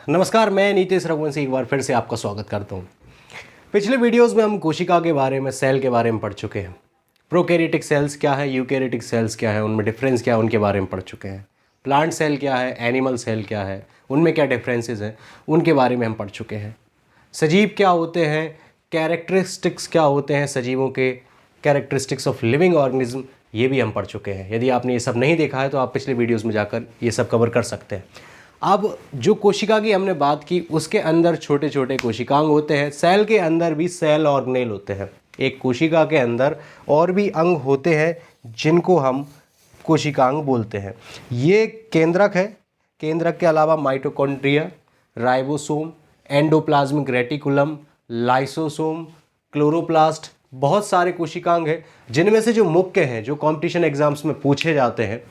नमस्कार, मैं नीतीश रघुवंशी एक बार फिर से आपका स्वागत करता हूँ। पिछले वीडियोस में हम कोशिका के बारे में, सेल के बारे में पढ़ चुके हैं। प्रोकैरियोटिक सेल्स क्या है, यूकैरियोटिक सेल्स क्या है, उनमें डिफरेंस क्या है, उनके बारे में पढ़ चुके हैं। प्लांट सेल क्या है, एनिमल सेल क्या है, उनमें क्या डिफरेंसेस हैं, उनके बारे में हम पढ़ चुके हैं। सजीव क्या होते हैं, कैरेक्टरिस्टिक्स क्या होते हैं सजीवों के, कैरेक्टरिस्टिक्स ऑफ लिविंग ऑर्गेनिज्म, ये भी हम पढ़ चुके हैं। यदि आपने ये सब नहीं देखा है तो आप पिछले वीडियोज़ में जाकर ये सब कवर कर सकते हैं। अब जो कोशिका की हमने बात की, उसके अंदर छोटे छोटे कोशिकांग होते हैं। सेल के अंदर भी सेल ऑर्गेनेल होते हैं। एक कोशिका के अंदर और भी अंग होते हैं जिनको हम कोशिकांग बोलते हैं। ये केंद्रक है। केंद्रक के अलावा mitochondria, ribosome, endoplasmic reticulum, lysosome, chloroplast, बहुत सारे कोशिकांग हैं जिनमें से जो मुख्य हैं, जो कंपटीशन एग्जाम्स में पूछे जाते हैं,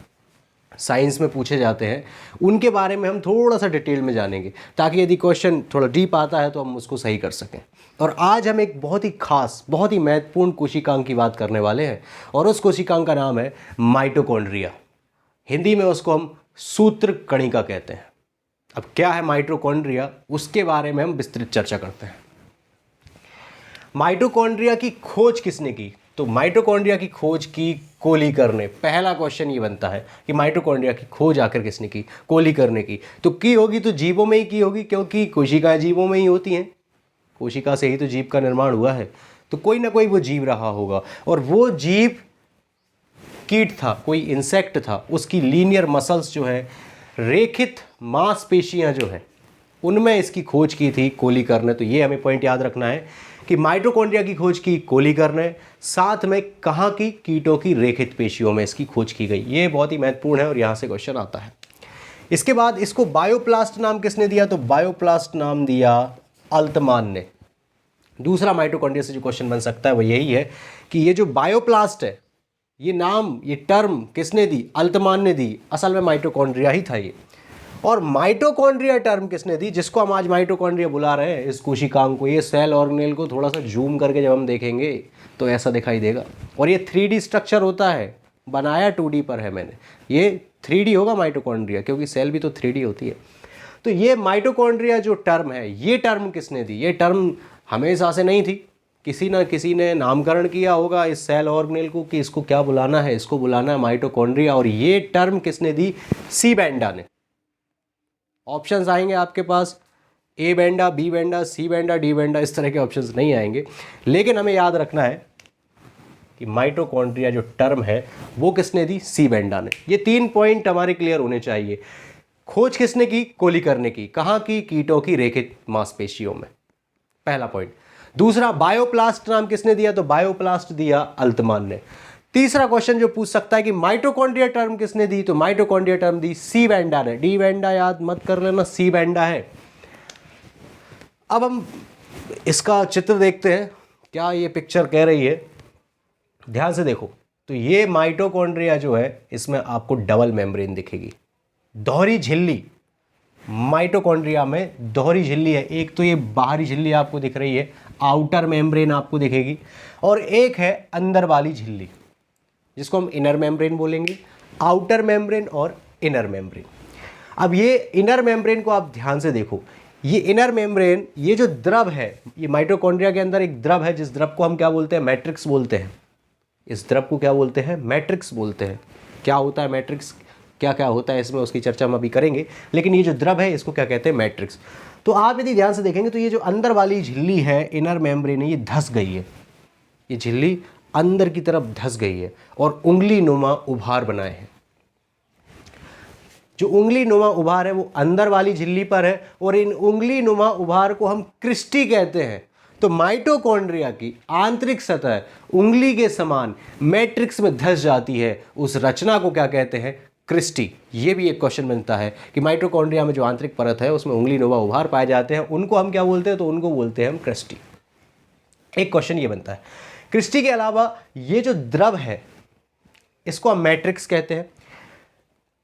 साइंस में पूछे जाते हैं, उनके बारे में हम थोड़ा सा डिटेल में जानेंगे, ताकि यदि क्वेश्चन थोड़ा डीप आता है तो हम उसको सही कर सकें। और आज हम एक बहुत ही खास, बहुत ही महत्वपूर्ण कोशिकांग की बात करने वाले हैं, और उस कोशिकांग का नाम है माइटोकॉन्ड्रिया। हिंदी में उसको हम सूत्र कणिका कहते हैं। अब क्या है माइटोकॉन्ड्रिया, उसके बारे में हम विस्तृत चर्चा करते हैं। माइटोकॉन्ड्रिया की खोज किसने की? तो माइटोकॉन्ड्रिया की खोज की कोलीकर ने। पहला क्वेश्चन ये बनता है कि माइटोकॉन्ड्रिया की खोज आकर किसने की? कोलीकर ने की। तो की होगी तो जीवों में ही की होगी, क्योंकि कोशिकाएं जीवों में ही होती हैं। कोशिका से ही तो जीव का निर्माण हुआ है, तो कोई ना कोई वो जीव रहा होगा, और वो जीव कीट था, कोई इंसेक्ट था। उसकी लीनियर मसल्स जो है, रेखित मांसपेशियां जो है, उनमें इसकी खोज की थी कोलीकर ने। तो ये हमें पॉइंट याद रखना है कि माइटोकॉन्ड्रिया की खोज की कोलीकर ने, साथ में कहाँ की? कीटों की रेखित पेशियों में इसकी खोज की गई। ये बहुत ही महत्वपूर्ण है और यहाँ से क्वेश्चन आता है। इसके बाद इसको बायोप्लास्ट नाम किसने दिया? तो बायोप्लास्ट नाम दिया अल्तमान ने। दूसरा माइटोकॉन्ड्रिया से जो क्वेश्चन बन सकता है वो यही है कि ये जो बायोप्लास्ट है, ये नाम, ये टर्म किसने दी? अल्तमान ने दी। असल में माइटोकॉन्ड्रिया ही था ये। और माइटोकॉन्ड्रिया टर्म किसने दी, जिसको हम आज माइटोकॉन्ड्रिया बुला रहे हैं, इस कोशिकांग को, ये सेल ऑर्गेनेल को थोड़ा सा जूम करके जब हम देखेंगे तो ऐसा दिखाई देगा। और ये 3D स्ट्रक्चर होता है, बनाया 2D पर है मैंने। ये 3D होगा माइटोकॉन्ड्रिया, क्योंकि सेल भी तो 3D होती है। तो ये माइटोकॉन्ड्रिया जो टर्म है, ये टर्म किसने दी? ये टर्म हमेशा से नहीं थी, किसी ना किसी ने नामकरण किया होगा इस सेल ऑर्गेनेल को कि इसको क्या बुलाना है, इसको बुलाना है माइटोकॉन्ड्रिया। और ये टर्म किसने दी? सी बैंडा ने। ऑप्शंस आएंगे आपके पास, ए बैंडा, बी बैंडा, सी बैंडा, डी बैंडा, इस तरह के ऑप्शंस नहीं आएंगे। लेकिन हमें याद रखना है कि माइटोकॉन्ड्रिया जो टर्म है वो किसने दी? सी बैंडा ने। ये 3 पॉइंट हमारे क्लियर होने चाहिए। खोज किसने की? कोलीकर ने की। कहाँ की? कीटों की रेखित मांसपेशियों में। पहला पॉइंट। दूसरा, बायोप्लास्ट नाम किसने दिया? तो बायोप्लास्ट दिया अल्तमान ने। तीसरा क्वेश्चन जो पूछ सकता है कि माइटोकॉन्ड्रिया टर्म किसने दी? तो माइटोकॉन्ड्रिया टर्म दी सी बैंडा ने। डी बैंडा याद मत कर लेना, सी बैंडा है। अब हम इसका चित्र देखते हैं, क्या ये पिक्चर कह रही है। ध्यान से देखो, तो ये माइटोकॉन्ड्रिया जो है, इसमें आपको डबल मेम्ब्रेन दिखेगी, दोहरी झिल्ली। माइटोकॉन्ड्रिया में दोहरी झिल्ली है। एक तो ये बाहरी झिल्ली आपको दिख रही है, आउटर मेम्ब्रेन आपको दिखेगी, और एक है अंदर वाली झिल्ली, जिसको हम इनर मेम्ब्रेन बोलेंगे। आउटर मेम्ब्रेन और इनर मेम्ब्रेन। अब ये इनर मेम्ब्रेन को आप ध्यान से देखो। ये इनर मेम्ब्रेन, ये जो द्रव है, ये माइटोकॉन्ड्रिया के अंदर एक द्रव है, जिस द्रव को हम क्या बोलते हैं? मैट्रिक्स बोलते हैं। इस द्रव को क्या बोलते हैं? मैट्रिक्स बोलते हैं। क्या होता है मैट्रिक्स, क्या क्या होता है इसमें, उसकी चर्चा हम अभी करेंगे। लेकिन ये जो द्रव है, इसको क्या कहते हैं? मैट्रिक्स। तो आप यदि ध्यान से देखेंगे तो ये जो अंदर वाली झिल्ली है, इनर मेम्ब्रेन है, ये धंस गई है। ये झिल्ली अंदर की तरफ धंस गई है और उंगली नुमा उभार बनाए हैं। जो उंगली नुमा उभार है वो अंदर वाली झिल्ली पर है, और इन उंगली नुमा उभार को हम क्रिस्टी कहते हैं। तो माइटोकॉन्ड्रिया की आंतरिक सतह उंगली के समान मैट्रिक्स में धंस जाती है, उस रचना को क्या कहते हैं? क्रिस्टी। ये भी एक क्वेश्चन बनता है कि माइटोकॉन्ड्रिया में जो आंतरिक परत है उसमें उंगली नुमा उभार पाए जाते हैं, उनको हम क्या बोलते हैं? तो उनको बोलते हैं हम क्रिस्टी। एक क्वेश्चन ये बनता है। क्रिस्टी के अलावा ये जो द्रव है, इसको हम मैट्रिक्स कहते हैं।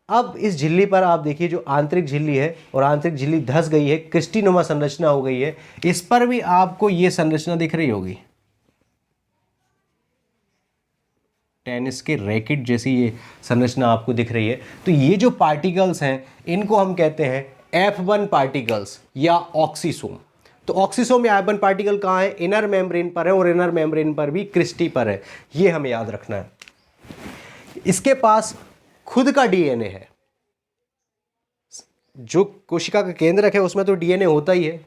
अब इस झिल्ली पर आप देखिए, जो आंतरिक झिल्ली है, और आंतरिक झिल्ली धंस गई है, क्रिस्टीनुमा संरचना हो गई है। इस पर भी आपको ये संरचना दिख रही होगी, टेनिस के रैकेट जैसी ये संरचना आपको दिख रही है। तो ये जो पार्टिकल्स हैं, इनको हम कहते हैं F1 पार्टिकल्स या ऑक्सीसोम। तो ऑक्सीसोम या F1 पार्टिकल कहाँ है? इनर मेम्ब्रेन पर है, और इनर मेम्ब्रेन पर भी क्रिस्टी पर है, ये हमें याद रखना है। इसके पास खुद का डीएनए है। जो कोशिका का केंद्रक है उसमें तो डीएनए होता ही है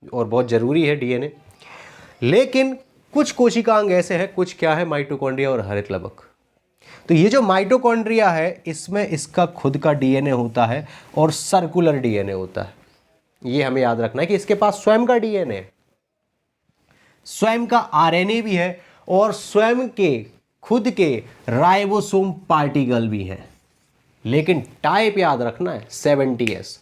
और बहुत जरूरी है डीएनए, लेकिन कुछ कोशिकांग ऐसे हैं, कुछ क्या है, माइटोकॉन्ड्रिया और हरित लवक। तो ये जो माइटोकॉन्ड्रिया है इसमें इसका खुद का डीएनए होता है और सर्कुलर डीएनए होता है। ये हमें याद रखना है कि इसके पास स्वयं का डीएनए है, स्वयं का आरएनए भी है और स्वयं के खुद के राइबोसोम पार्टिकल भी हैं। लेकिन टाइप याद रखना है 70S,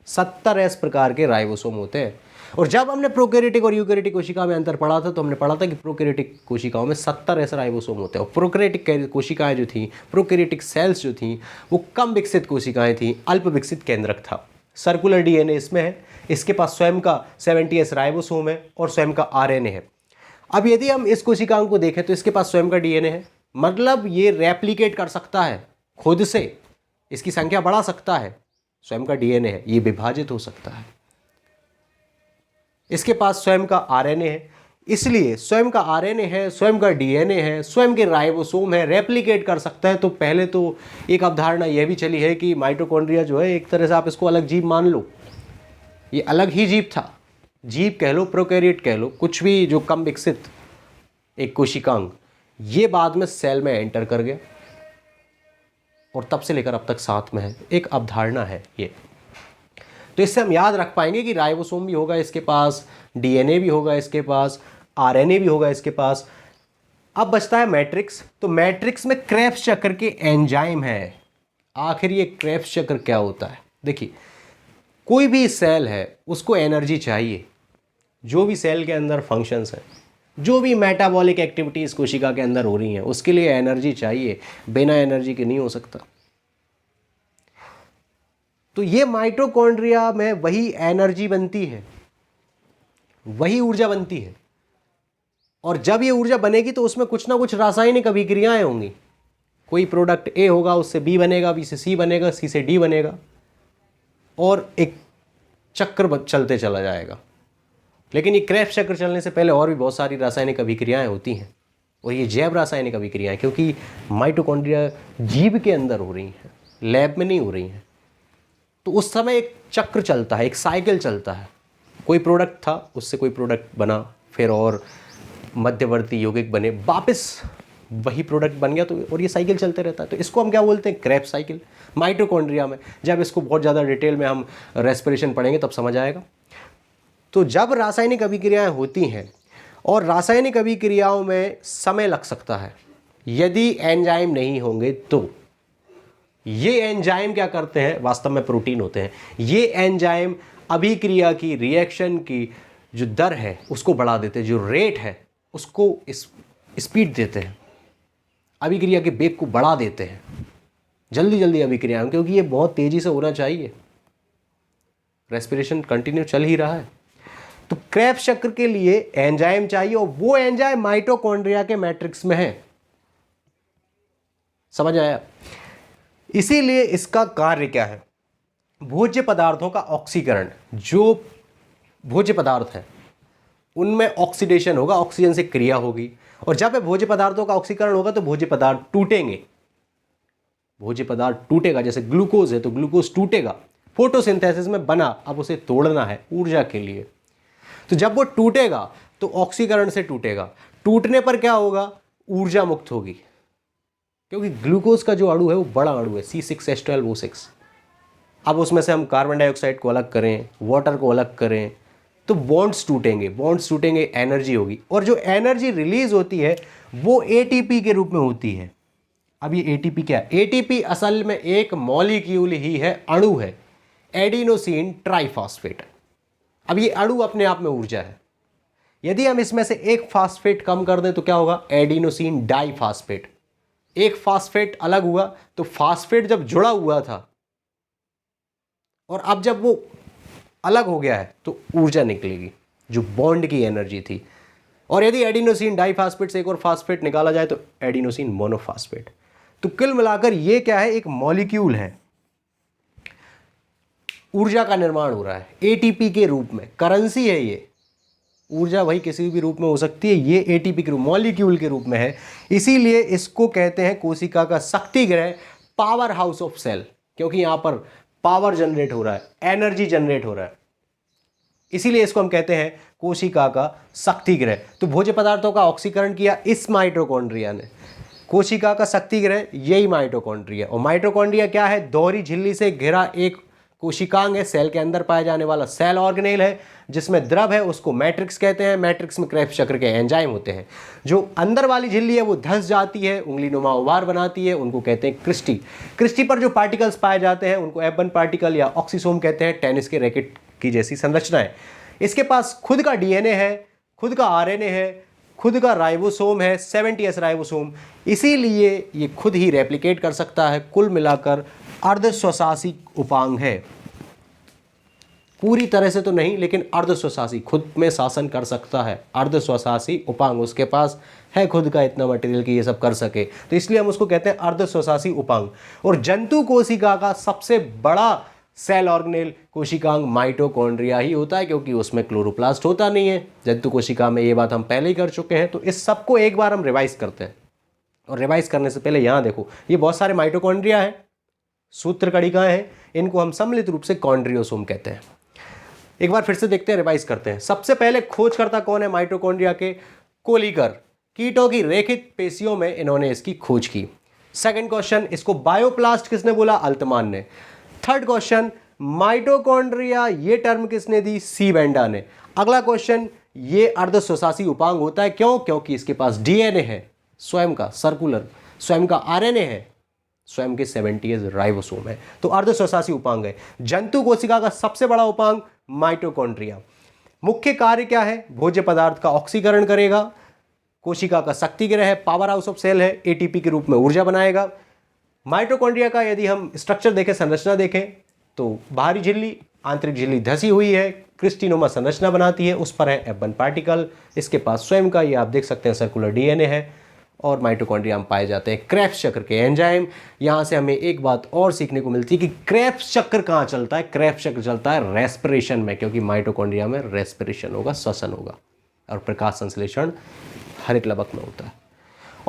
70S प्रकार के राइबोसोम होते हैं। और जब हमने प्रोकैरियोटिक और यूकैरियोटिक कोशिका में अंतर पढ़ा था तो हमने पढ़ा था कि प्रोकैरियोटिक कोशिकाओं में 70S राइबोसोम होते हैं, और प्रोकैरियोटिक कोशिकाएं जो थी, प्रोकैरियोटिक सेल्स जो थी, वो कम विकसित कोशिकाएं थी, अल्प विकसित केंद्रक था। सर्कुलर डीएनए इसमें है, इसके पास स्वयं का 70S राइबोसोम है और स्वयं का आरएनए है। अब यदि हम इस कोशिकाओं को देखें तो इसके पास स्वयं का डीएनए है, मतलब ये रेप्लिकेट कर सकता है खुद से, इसकी संख्या बढ़ा सकता है, स्वयं का डीएनए है, ये विभाजित हो सकता है। इसके पास स्वयं का आरएनए है, इसलिए स्वयं का आरएनए है, स्वयं का डीएनए है, स्वयं के राइबोसोम है, रेप्लिकेट कर सकता है। तो पहले तो एक अवधारणा यह भी चली है कि माइटोकॉन्ड्रिया जो है एक तरह से आप इसको अलग जीव मान लो, ये अलग ही जीव था, जीव कह लो, प्रोकैरियोट कह लो, कुछ भी जो कम विकसित एक कोशिकांग, ये बाद में सेल में एंटर कर गया और तब से लेकर अब तक साथ में है, एक अवधारणा है ये। तो इससे हम याद रख पाएंगे कि राइबोसोम भी होगा इसके पास, डीएनए भी होगा इसके पास, आरएनए भी होगा इसके पास। अब बचता है मैट्रिक्स। तो मैट्रिक्स में क्रेब्स चक्र के एंजाइम है। आखिर ये क्रेब्स चक्र क्या होता है? देखिए, कोई भी सेल है उसको एनर्जी चाहिए, जो भी सेल के अंदर फंक्शंस हैं, जो भी मेटाबॉलिक एक्टिविटीज़ कोशिका के अंदर हो रही हैं, उसके लिए एनर्जी चाहिए, बिना एनर्जी के नहीं हो सकता। तो ये माइटोकॉन्ड्रिया में वही एनर्जी बनती है, वही ऊर्जा बनती है, और जब ये ऊर्जा बनेगी तो उसमें कुछ ना कुछ रासायनिक अभिक्रियाएं होंगी। कोई प्रोडक्ट ए होगा, उससे बी बनेगा, बी से सी बनेगा, सी से डी बनेगा, और एक चक्र चलते चला जाएगा। लेकिन ये क्रेब्स चक्र चलने से पहले और भी बहुत सारी रासायनिक अभिक्रियाएं होती हैं, और ये जैव रासायनिक अभिक्रियाएं, क्योंकि माइटोकॉन्ड्रिया जीव के अंदर हो रही हैं, लैब में नहीं हो रही हैं। तो उस समय एक चक्र चलता है, एक साइकिल चलता है। कोई प्रोडक्ट था, उससे कोई प्रोडक्ट बना, फिर और मध्यवर्ती यौगिक बने, वापस वही प्रोडक्ट बन गया, तो और ये साइकिल चलते रहता है। तो इसको हम क्या बोलते हैं? Krebs cycle. माइटोकॉन्ड्रिया में जब इसको बहुत ज़्यादा डिटेल में हम रेस्पिरेशन पढ़ेंगे तब समझ आएगा। तो जब रासायनिक अभिक्रियाएं होती हैं, और रासायनिक अभिक्रियाओं में समय लग सकता है, यदि एंजाइम नहीं होंगे तो ये एंजाइम क्या करते हैं? वास्तव में प्रोटीन होते हैं। ये एंजाइम अभिक्रिया की, रिएक्शन की जो दर है उसको बढ़ा देते हैं, जो रेट है उसको स्पीड देते हैं, अभिक्रिया के वेग को बढ़ा देते हैं, जल्दी जल्दी अभिक्रिया, क्योंकि ये बहुत तेज़ी से होना चाहिए, रेस्पिरेशन कंटिन्यू चल ही रहा है। तो क्रेब्स चक्र के लिए एंजाइम चाहिए, और वो एंजाइम माइटोकॉन्ड्रिया के मैट्रिक्स में है। समझ आया? इसीलिए इसका कार्य क्या है? भोज्य पदार्थों का ऑक्सीकरण। जो भोज्य पदार्थ है उनमें ऑक्सीडेशन होगा, ऑक्सीजन से क्रिया होगी, और जब भोज्य पदार्थों का ऑक्सीकरण होगा तो भोज्य पदार्थ टूटेंगे। भोज्य पदार्थ टूटेगा, जैसे ग्लूकोज है तो ग्लूकोज टूटेगा, फोटोसिंथेसिस में बना, अब उसे तोड़ना है ऊर्जा के लिए। तो जब वो टूटेगा तो ऑक्सीकरण से टूटेगा, टूटने पर क्या होगा? ऊर्जा मुक्त होगी, क्योंकि ग्लूकोज का जो अणु है वो बड़ा अणु है, C6H12O6। अब उसमें से हम कार्बन डाइऑक्साइड को अलग करें, वाटर को अलग करें, तो बॉन्ड्स टूटेंगे, बॉन्ड्स टूटेंगे, एनर्जी होगी, और जो एनर्जी रिलीज होती है वो ATP के रूप में होती है। अब ये ATP क्या है? ATP असल में एक मॉलिक्यूल ही है, अणु है, एडिनोसिन ट्राइफॉस्फेट। अब ये अणु अपने आप में ऊर्जा है। यदि हम इसमें से एक फास्फेट कम कर दें तो क्या होगा? Adenosine diphosphate. एक फास्फेट अलग हुआ, तो फास्फेट जब जुड़ा हुआ था और अब जब वो अलग हो गया है तो ऊर्जा निकलेगी, जो बॉन्ड की एनर्जी थी। और यदि एडिनोसिन डाइफॉस्फेट से एक और फास्फेट निकाला जाए तो एडिनोसिन मोनोफॉस्फेट। तो कुल मिलाकर ये क्या है? एक मॉलिक्यूल है। ऊर्जा का निर्माण हो रहा है एटीपी के रूप में, करेंसी है ये। ऊर्जा वही किसी भी रूप में हो सकती है, ये एटीपी के रूप, मॉलिक्यूल के रूप में है। इसीलिए इसको कहते हैं कोशिका का शक्ति ग्रह, पावर हाउस ऑफ सेल, क्योंकि यहां पर पावर जनरेट हो रहा है, एनर्जी जनरेट हो रहा है, इसीलिए इसको हम कहते हैं कोशिका का शक्ति ग्रह। तो भोज्य पदार्थों का ऑक्सीकरण किया इस माइटोकॉन्ड्रिया ने। कोशिका का शक्ति ग्रह यही माइटोकॉन्ड्रिया। और माइटोकॉन्ड्रिया क्या है? दोहरी झिल्ली से घिरा एक कोशिकांग है, सेल के अंदर पाया जाने वाला सेल ऑर्गेनेल है, जिसमें द्रव है, उसको मैट्रिक्स कहते हैं। मैट्रिक्स में क्रेब्स चक्र के एंजाइम होते हैं। जो अंदर वाली झिल्ली है वो धंस जाती है, उंगली नुमा उभार बनाती है, उनको कहते हैं क्रिस्टी। क्रिस्टी पर जो पार्टिकल्स पाए जाते हैं उनको F1 पार्टिकल या ऑक्सीसोम कहते हैं, टेनिस के रैकेट की जैसी संरचना है। इसके पास खुद का डीएनए है, खुद का आरएनए है, खुद का राइबोसोम है, 70S राइबोसोम, इसीलिए ये खुद ही रेप्लिकेट कर सकता है। कुल मिलाकर अर्धस्वशासी उपांग है, पूरी तरह से तो नहीं लेकिन अर्धस्वशासी, खुद में शासन कर सकता है। अर्धस्वशासी उपांग, उसके पास है खुद का इतना मटेरियल कि ये सब कर सके, तो इसलिए हम उसको कहते हैं अर्धस्वशासी उपांग। और जंतु कोशिका का सबसे बड़ा सेल ऑर्गेनेल कोशिकांग माइटोकॉन्ड्रिया ही होता है, क्योंकि उसमें क्लोरोप्लास्ट होता नहीं है जंतु कोशिका में। ये बात हम पहले ही कर चुके हैं। तो इस सबको एक बार हम रिवाइज करते हैं। और रिवाइज करने से पहले यहाँ देखो, ये बहुत सारे माइटोकॉन्ड्रिया हैं, सूत्र कणिकाएं हैं, इनको हम सम्मिलित रूप से कॉन्ड्रियोसोम कहते हैं। एक बार फिर से देखते हैं, रिवाइज करते हैं। सबसे पहले खोजकर्ता कौन है माइटोकॉन्ड्रिया के? कोलीकर। कीटों की रेखित पेशियों में इन्होंने इसकी खोज की। सेकंड क्वेश्चन, इसको बायोप्लास्ट किसने बोला? अल्तमान ने। थर्ड क्वेश्चन, माइटोकॉन्ड्रिया ये टर्म किसने दी? सी बेंडा ने। अगला क्वेश्चन, ये अर्धस्वशासी उपांग होता है क्यों? क्योंकि इसके पास डीएनए है स्वयं का, सर्कुलर, स्वयं का आरएनए है, स्वयं के 70S राइबोसोम है, तो अर्धस्वशासी उपांग है। जंतु कोशिका का सबसे बड़ा उपांग माइटोकॉन्ड्रिया। मुख्य कार्य क्या है? भोज्य पदार्थ का ऑक्सीकरण करेगा, कोशिका का शक्ति ग्रह है, पावर हाउस ऑफ सेल है, एटीपी के रूप में ऊर्जा बनाएगा। माइटोकॉन्ड्रिया का यदि हम स्ट्रक्चर देखें, संरचना देखें, तो बाहरी झिल्ली, आंतरिक झिल्ली धसी हुई है, क्रिस्टिनोमा संरचना बनाती है, उस पर है F1 पार्टिकल। इसके पास स्वयं का, ये आप देख सकते हैं, सर्कुलर डीएनए है। और माइटोकॉन्ड्रिया में पाए जाते हैं क्रेब्स चक्र के एंजाइम। यहाँ से हमें एक बात और सीखने को मिलती है कि क्रेब्स चक्र कहाँ चलता है? क्रेब्स चक्र चलता है रेस्पिरेशन में, क्योंकि माइटोकॉन्ड्रिया में रेस्पिरेशन होगा, श्वसन होगा, और प्रकाश संश्लेषण हरित लवक में होता है।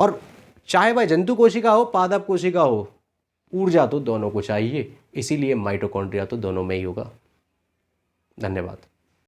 और चाहे वह जंतु कोशिका हो, पादप कोशिका हो, ऊर्जा तो दोनों को चाहिए, इसीलिए माइटोकॉन्ड्रिया तो दोनों में ही होगा। धन्यवाद।